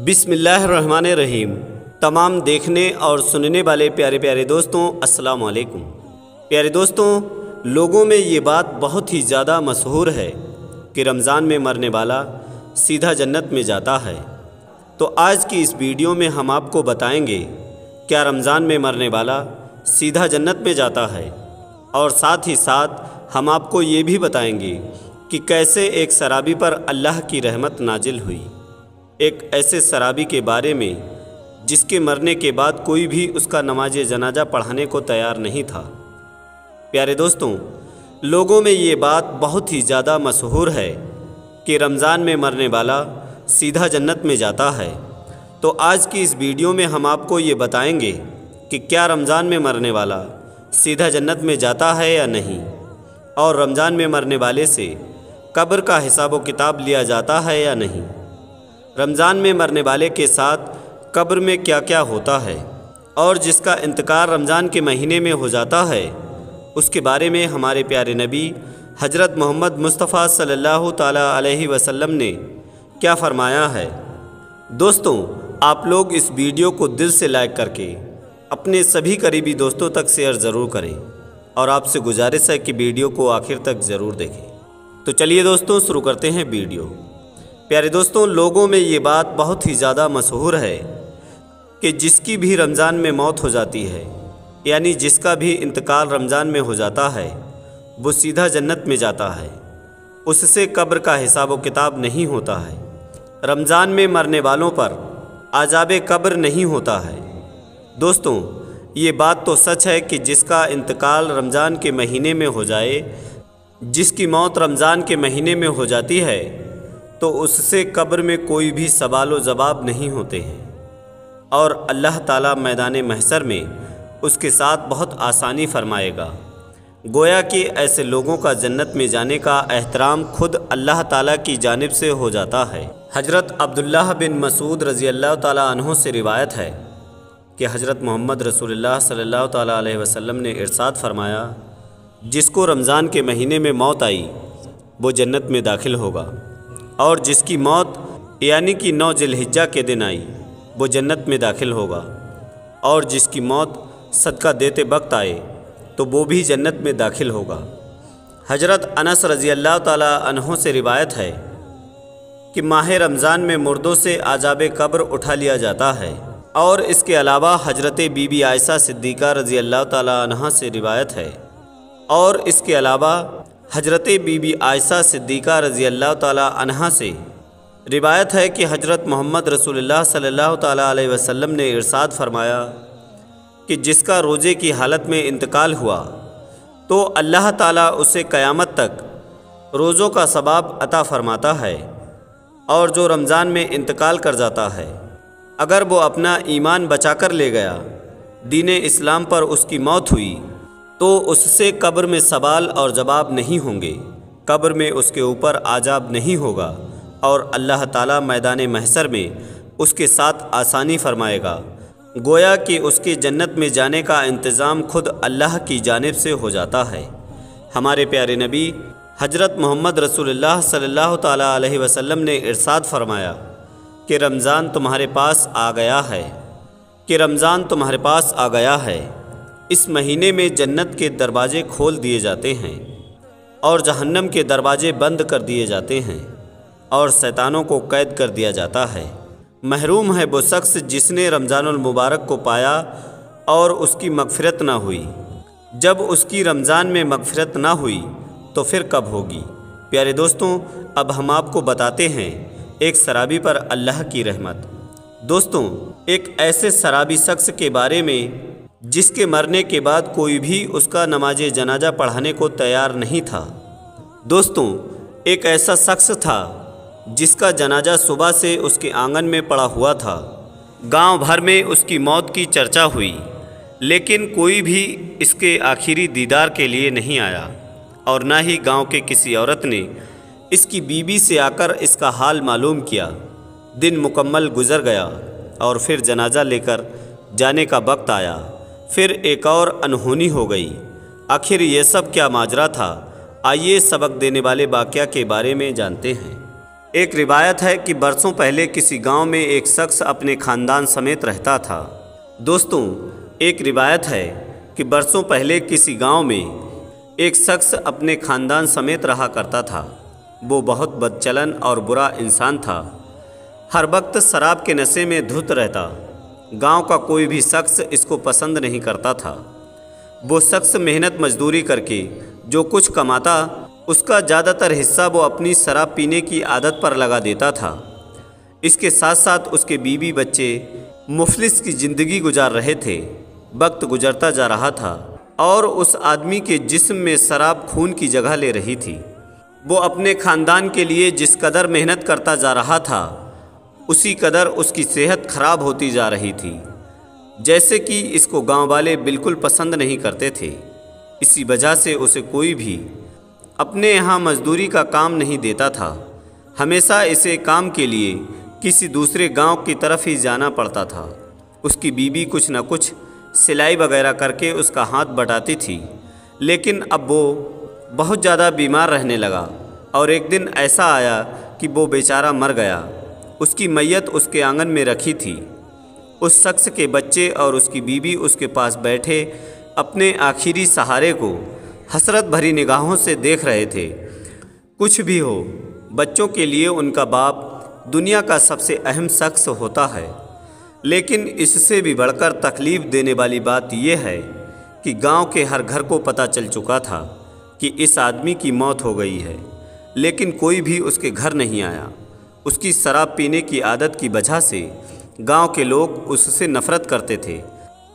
بسم اللہ الرحمن الرحیم۔ تمام دیکھنے اور سننے والے پیارے پیارے دوستوں السلام علیکم۔ پیارے دوستوں، لوگوں میں یہ بات بہت ہی زیادہ مشہور ہے کہ رمضان میں مرنے والا سیدھا جنت میں جاتا ہے۔ تو آج کی اس ویڈیو میں ہم آپ کو بتائیں گے کیا رمضان میں مرنے والا سیدھا جنت میں جاتا ہے، اور ساتھ ہی ساتھ ہم آپ کو یہ بھی بتائیں گے کہ کیسے ایک سرابی پر اللہ کی رحمت نازل ہوئی، ایک ایسے سرابی کے بارے میں جس کے مرنے کے بعد کوئی بھی اس کا نماز جنازہ پڑھانے کو تیار نہیں تھا۔ پیارے دوستوں، لوگوں میں یہ بات بہت ہی زیادہ مشہور ہے کہ رمضان میں مرنے والا سیدھا جنت میں جاتا ہے۔ تو آج کی اس ویڈیو میں ہم آپ کو یہ بتائیں گے کہ کیا رمضان میں مرنے والا سیدھا جنت میں جاتا ہے یا نہیں، اور رمضان میں مرنے والے سے قبر کا حساب و کتاب لیا جاتا ہے یا نہیں، رمضان میں مرنے والے کے ساتھ قبر میں کیا کیا ہوتا ہے، اور جس کا انتقال رمضان کے مہینے میں ہو جاتا ہے اس کے بارے میں ہمارے پیارے نبی حضرت محمد مصطفیٰ صلی اللہ تعالیٰ علیہ وسلم نے کیا فرمایا ہے۔ دوستوں، آپ لوگ اس ویڈیو کو دل سے لائک کر کے اپنے سبھی قریبی دوستوں تک شیئر ضرور کریں، اور آپ سے گزارش ہے کہ ویڈیو کو آخر تک ضرور دیکھیں۔ تو چلیے دوستوں، شروع کرتے ہیں ویڈیو۔ پیارے دوستوں، لوگوں میں یہ بات بہت ہی زیادہ مشہور ہے کہ جس کی بھی رمضان میں موت ہو جاتی ہے، یعنی جس کا بھی انتقال رمضان میں ہو جاتا ہے، وہ سیدھا جنت میں جاتا ہے، اس سے قبر کا حساب و کتاب نہیں ہوتا ہے۔ رمضان میں مرنے والوں پر عذاب قبر نہیں ہوتا ہے۔ دوستوں، یہ بات تو سچ ہے کہ جس کا انتقال رمضان کے مہینے میں ہو جائے، جس کی موت رمضان کے مہینے میں ہو جاتی ہے، تو اس سے قبر میں کوئی بھی سوال و جواب نہیں ہوتے ہیں، اور اللہ تعالیٰ میدان محشر میں اس کے ساتھ بہت آسانی فرمائے گا۔ گویا کہ ایسے لوگوں کا جنت میں جانے کا احترام خود اللہ تعالیٰ کی جانب سے ہو جاتا ہے۔ حضرت عبداللہ بن مسعود رضی اللہ تعالیٰ عنہ سے روایت ہے کہ حضرت محمد رسول اللہ صلی اللہ تعالیٰ علیہ وسلم نے ارشاد فرمایا، جس کو رمضان کے مہینے میں موت آئی وہ جنت میں داخل ہوگا، اور جس کی موت یعنی کہ 9 ذی الحجہ کے دن آئی وہ جنت میں داخل ہوگا، اور جس کی موت صدقہ دیتے وقت آئے تو وہ بھی جنت میں داخل ہوگا۔ حضرت انس رضی اللہ تعالیٰ عنہ سے روایت ہے کہ ماہ رمضان میں مردوں سے عذاب قبر اٹھا لیا جاتا ہے، اور اس کے علاوہ حضرت بی بی عائشہ صدیقہ رضی اللہ تعالیٰ عنہ سے روایت ہے، اور اس کے علاوہ حضرت بی بی عائشہ صدیقہ رضی اللہ تعالیٰ عنہا سے روایت ہے کہ حضرت محمد رسول اللہ صلی اللہ تعالیٰ علیہ وسلم نے ارشاد فرمایا کہ جس کا روزے کی حالت میں انتقال ہوا تو اللہ تعالیٰ اسے قیامت تک روزوں کا ثواب عطا فرماتا ہے، اور جو رمضان میں انتقال کر جاتا ہے، اگر وہ اپنا ایمان بچا کر لے گیا، دین اسلام پر اس کی موت ہوئی، تو اس سے قبر میں سوال اور جواب نہیں ہوں گے، قبر میں اس کے اوپر عذاب نہیں ہوگا، اور اللہ تعالیٰ میدان محشر میں اس کے ساتھ آسانی فرمائے گا۔ گویا کہ اس کے جنت میں جانے کا انتظام خود اللہ کی جانب سے ہو جاتا ہے۔ ہمارے پیارے نبی حضرت محمد رسول اللہ صلی اللہ تعالیٰ علیہ وسلم نے ارشاد فرمایا کہ رمضان تمہارے پاس آ گیا ہے، کہ رمضان تمہارے پاس آ گیا ہے۔ اس مہینے میں جنت کے دروازے کھول دیے جاتے ہیں، اور جہنم کے دروازے بند کر دیے جاتے ہیں، اور شیطانوں کو قید کر دیا جاتا ہے۔ محروم ہے وہ شخص جس نے رمضان المبارک کو پایا اور اس کی مغفرت نہ ہوئی۔ جب اس کی رمضان میں مغفرت نہ ہوئی تو پھر کب ہوگی؟ پیارے دوستوں، اب ہم آپ کو بتاتے ہیں ایک سرابی پر اللہ کی رحمت۔ دوستوں، ایک ایسے سرابی شخص کے بارے میں جس کے مرنے کے بعد کوئی بھی اس کا نماز جنازہ پڑھانے کو تیار نہیں تھا۔ دوستوں، ایک ایسا شخص تھا جس کا جنازہ صبح سے اس کے آنگن میں پڑا ہوا تھا۔ گاؤں بھر میں اس کی موت کی چرچا ہوئی، لیکن کوئی بھی اس کے آخری دیدار کے لیے نہیں آیا، اور نہ ہی گاؤں کے کسی عورت نے اس کی بیوی سے آ کر اس کا حال معلوم کیا۔ دن مکمل گزر گیا، اور پھر جنازہ لے کر جانے کا وقت آیا، پھر ایک اور انہونی ہو گئی۔ آخر یہ سب کیا ماجرا تھا؟ آئیے سبق دینے والے واقعہ کے بارے میں جانتے ہیں۔ ایک روایت ہے کہ برسوں پہلے کسی گاؤں میں ایک شخص اپنے خاندان سمیت رہتا تھا۔ دوستوں، ایک روایت ہے کہ برسوں پہلے کسی گاؤں میں ایک شخص اپنے خاندان سمیت رہا کرتا تھا۔ وہ بہت بدچلن اور برا انسان تھا۔ ہر وقت شراب کے نشے میں دھت رہتا۔ گاؤں کا کوئی بھی شخص اس کو پسند نہیں کرتا تھا۔ وہ شخص محنت مزدوری کر کے جو کچھ کماتا، اس کا زیادہ تر حصہ وہ اپنی شراب پینے کی عادت پر لگا دیتا تھا۔ اس کے ساتھ ساتھ اس کے بیوی بچے مفلس کی زندگی گزار رہے تھے۔ وقت گزرتا جا رہا تھا اور اس آدمی کے جسم میں شراب خون کی جگہ لے رہی تھی۔ وہ اپنے خاندان کے لیے جس قدر محنت کرتا جا رہا تھا، اسی قدر اس کی صحت خراب ہوتی جا رہی تھی، جیسے کہ اس کو گاؤں والے بالکل پسند نہیں کرتے تھے۔ اسی وجہ سے اسے کوئی بھی اپنے یہاں مزدوری کا کام نہیں دیتا تھا۔ ہمیشہ اسے کام کے لیے کسی دوسرے گاؤں کی طرف ہی جانا پڑتا تھا۔ اس کی بیوی کچھ نہ کچھ سلائی وغیرہ کر کے اس کا ہاتھ بٹاتی تھی، لیکن اب وہ بہت زیادہ بیمار رہنے لگا اور ایک دن ایسا آیا کہ وہ بیچارہ مر گیا۔ اس کی میت اس کے آنگن میں رکھی تھی۔ اس شخص کے بچے اور اس کی بیوی اس کے پاس بیٹھے اپنے آخری سہارے کو حسرت بھری نگاہوں سے دیکھ رہے تھے۔ کچھ بھی ہو، بچوں کے لیے ان کا باپ دنیا کا سب سے اہم شخص ہوتا ہے، لیکن اس سے بھی بڑھ کر تکلیف دینے والی بات یہ ہے کہ گاؤں کے ہر گھر کو پتہ چل چکا تھا کہ اس آدمی کی موت ہو گئی ہے، لیکن کوئی بھی اس کے گھر نہیں آیا۔ اس کی شراب پینے کی عادت کی وجہ سے گاؤں کے لوگ اس سے نفرت کرتے تھے،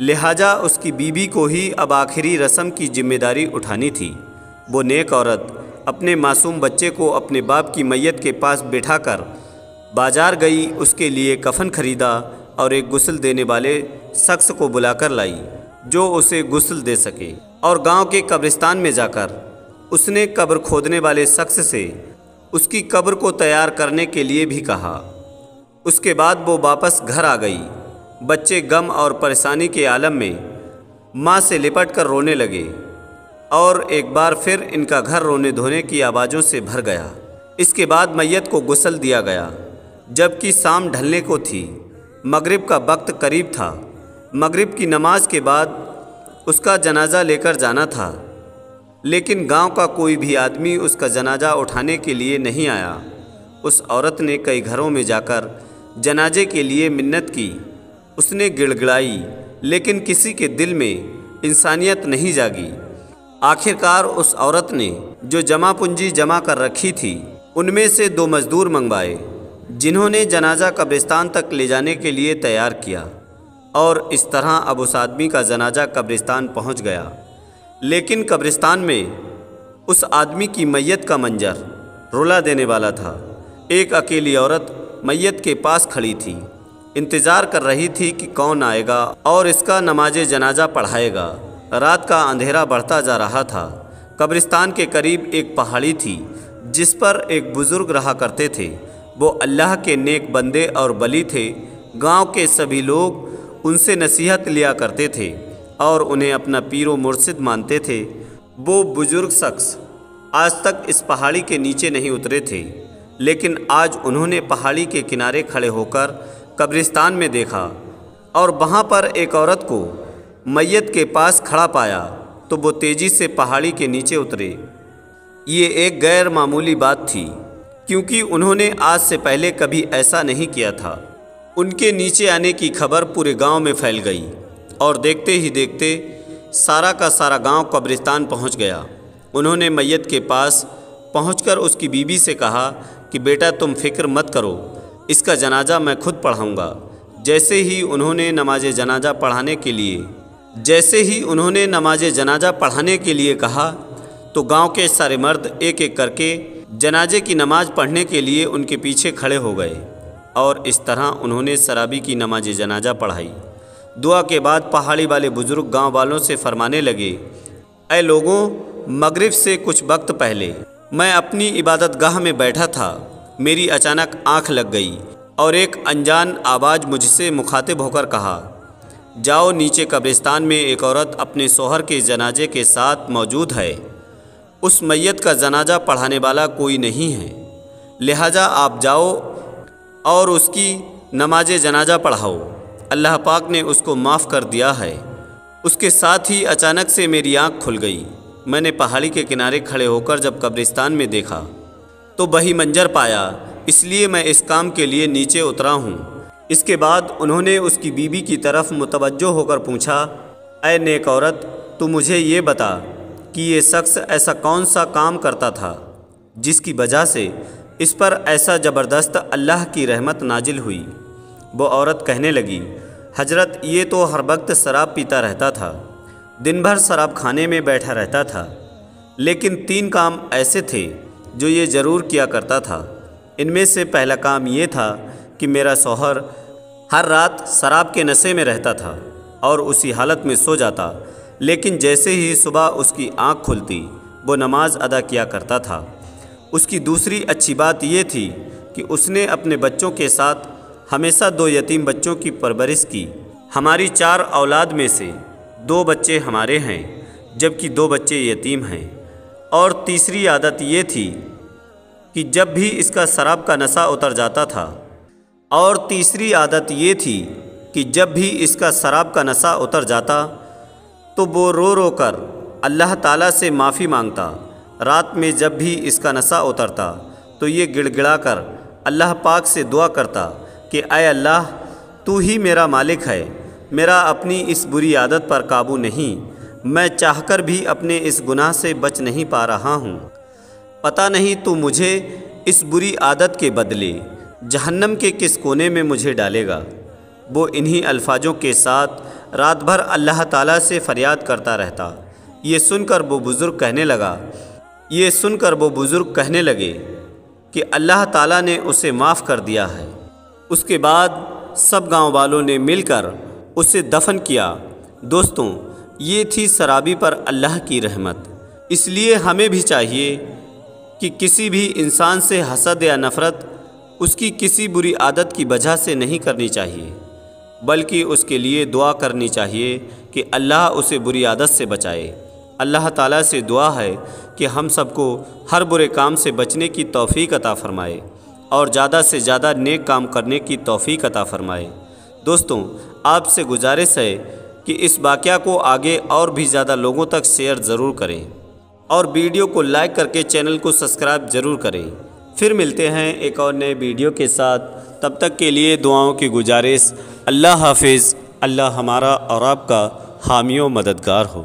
لہٰذا اس کی بیوی کو ہی اب آخری رسم کی ذمہ داری اٹھانی تھی۔ وہ نیک عورت اپنے معصوم بچے کو اپنے باپ کی میت کے پاس بٹھا کر بازار گئی، اس کے لیے کفن خریدا اور ایک غسل دینے والے شخص کو بلا کر لائی جو اسے غسل دے سکے، اور گاؤں کے قبرستان میں جا کر اس نے قبر کھودنے والے شخص سے اس کی قبر کو تیار کرنے کے لیے بھی کہا۔ اس کے بعد وہ واپس گھر آ گئی۔ بچے غم اور پریشانی کے عالم میں ماں سے لپٹ کر رونے لگے اور ایک بار پھر ان کا گھر رونے دھونے کی آوازوں سے بھر گیا۔ اس کے بعد میت کو غسل دیا گیا، جبکہ شام ڈھلنے کو تھی۔ مغرب کا وقت قریب تھا۔ مغرب کی نماز کے بعد اس کا جنازہ لے کر جانا تھا، لیکن گاؤں کا کوئی بھی آدمی اس کا جنازہ اٹھانے کے لیے نہیں آیا۔ اس عورت نے کئی گھروں میں جا کر جنازے کے لیے منت کی۔ اس نے گڑ گڑائی، لیکن کسی کے دل میں انسانیت نہیں جاگی۔ آخر کار اس عورت نے جو جمع پونجی جمع کر رکھی تھی، ان میں سے 2 مزدور منگوائے، جنہوں نے جنازہ قبرستان تک لے جانے کے لیے تیار کیا، اور اس طرح اب اس آدمی کا جنازہ قبرستان پہنچ گیا۔ لیکن قبرستان میں اس آدمی کی میت کا منظر رلا دینے والا تھا۔ ایک اکیلی عورت میت کے پاس کھڑی تھی، انتظار کر رہی تھی کہ کون آئے گا اور اس کا نماز جنازہ پڑھائے گا۔ رات کا اندھیرا بڑھتا جا رہا تھا۔ قبرستان کے قریب ایک پہاڑی تھی جس پر ایک بزرگ رہا کرتے تھے۔ وہ اللہ کے نیک بندے اور ولی تھے۔ گاؤں کے سبھی لوگ ان سے نصیحت لیا کرتے تھے اور انہیں اپنا پیر و مرشد مانتے تھے۔ وہ بزرگ شخص آج تک اس پہاڑی کے نیچے نہیں اترے تھے، لیکن آج انہوں نے پہاڑی کے کنارے کھڑے ہو کر قبرستان میں دیکھا اور وہاں پر ایک عورت کو میت کے پاس کھڑا پایا تو وہ تیزی سے پہاڑی کے نیچے اترے۔ یہ ایک غیر معمولی بات تھی، کیونکہ انہوں نے آج سے پہلے کبھی ایسا نہیں کیا تھا۔ ان کے نیچے آنے کی خبر پورے گاؤں میں پھیل گئی اور دیکھتے ہی دیکھتے سارا کا سارا گاؤں قبرستان پہنچ گیا۔ انہوں نے میت کے پاس پہنچ کر اس کی بیوی سے کہا کہ بیٹا تم فکر مت کرو، اس کا جنازہ میں خود پڑھاؤں گا۔ جیسے ہی انہوں نے نماز جنازہ پڑھانے کے لیے کہا تو گاؤں کے سارے مرد ایک ایک کر کے جنازے کی نماز پڑھنے کے لیے ان کے پیچھے کھڑے ہو گئے، اور اس طرح انہوں نے شرابی کی نماز جنازہ پڑھائی۔ دعا کے بعد پہاڑی والے بزرگ گاؤں والوں سے فرمانے لگے، اے لوگوں، مغرب سے کچھ وقت پہلے میں اپنی عبادت گاہ میں بیٹھا تھا، میری اچانک آنکھ لگ گئی اور ایک انجان آواز مجھ سے مخاطب ہو کر کہا، جاؤ نیچے قبرستان میں ایک عورت اپنے شوہر کے جنازے کے ساتھ موجود ہے، اس میت کا جنازہ پڑھانے والا کوئی نہیں ہے، لہٰذا آپ جاؤ اور اس کی نماز جنازہ پڑھاؤ، اللہ پاک نے اس کو معاف کر دیا ہے۔ اس کے ساتھ ہی اچانک سے میری آنکھ کھل گئی۔ میں نے پہاڑی کے کنارے کھڑے ہو کر جب قبرستان میں دیکھا تو وہی منظر پایا، اس لیے میں اس کام کے لیے نیچے اترا ہوں۔ اس کے بعد انہوں نے اس کی بیوی کی طرف متوجہ ہو کر پوچھا، اے نیک عورت، تو مجھے یہ بتا کہ یہ شخص ایسا کون سا کام کرتا تھا جس کی وجہ سے اس پر ایسا زبردست اللہ کی رحمت نازل ہوئی؟ وہ عورت کہنے لگی، حضرت یہ تو ہر وقت شراب پیتا رہتا تھا، دن بھر شراب کھانے میں بیٹھا رہتا تھا، لیکن 3 کام ایسے تھے جو یہ ضرور کیا کرتا تھا۔ ان میں سے پہلا کام یہ تھا کہ میرا شوہر ہر رات شراب کے نشے میں رہتا تھا اور اسی حالت میں سو جاتا، لیکن جیسے ہی صبح اس کی آنکھ کھلتی وہ نماز ادا کیا کرتا تھا۔ اس کی دوسری اچھی بات یہ تھی کہ اس نے اپنے بچوں کے ساتھ ہمیشہ 2 یتیم بچوں کی پرورش کی۔ ہماری 4 اولاد میں سے 2 بچے ہمارے ہیں جبکہ 2 بچے یتیم ہیں۔ اور تیسری عادت یہ تھی کہ جب بھی اس کا شراب کا نشہ اتر جاتا تھا تو وہ رو رو کر اللہ تعالیٰ سے معافی مانگتا۔ رات میں جب بھی اس کا نشہ اترتا تو یہ گڑ گڑا کر اللہ پاک سے دعا کرتا کہ اے اللہ، تو ہی میرا مالک ہے، میرا اپنی اس بری عادت پر قابو نہیں، میں چاہ کر بھی اپنے اس گناہ سے بچ نہیں پا رہا ہوں، پتہ نہیں تو مجھے اس بری عادت کے بدلے جہنم کے کس کونے میں مجھے ڈالے گا۔ وہ انہی الفاظوں کے ساتھ رات بھر اللہ تعالیٰ سے فریاد کرتا رہتا۔ یہ سن کر وہ بزرگ کہنے لگے کہ اللہ تعالیٰ نے اسے معاف کر دیا ہے۔ اس کے بعد سب گاؤں والوں نے مل کر اسے دفن کیا۔ دوستوں، یہ تھی شرابی پر اللہ کی رحمت۔ اس لیے ہمیں بھی چاہیے کہ کسی بھی انسان سے حسد یا نفرت اس کی کسی بری عادت کی وجہ سے نہیں کرنی چاہیے، بلکہ اس کے لیے دعا کرنی چاہیے کہ اللہ اسے بری عادت سے بچائے۔ اللہ تعالیٰ سے دعا ہے کہ ہم سب کو ہر برے کام سے بچنے کی توفیق عطا فرمائے اور زیادہ سے زیادہ نیک کام کرنے کی توفیق عطا فرمائے۔ دوستوں، آپ سے گزارش ہے کہ اس واقعہ کو آگے اور بھی زیادہ لوگوں تک شیئر ضرور کریں اور ویڈیو کو لائک کر کے چینل کو سبسکرائب ضرور کریں۔ پھر ملتے ہیں ایک اور نئے ویڈیو کے ساتھ، تب تک کے لیے دعاؤں کی گزارش۔ اللہ حافظ۔ اللہ ہمارا اور آپ کا حامی و مددگار ہو۔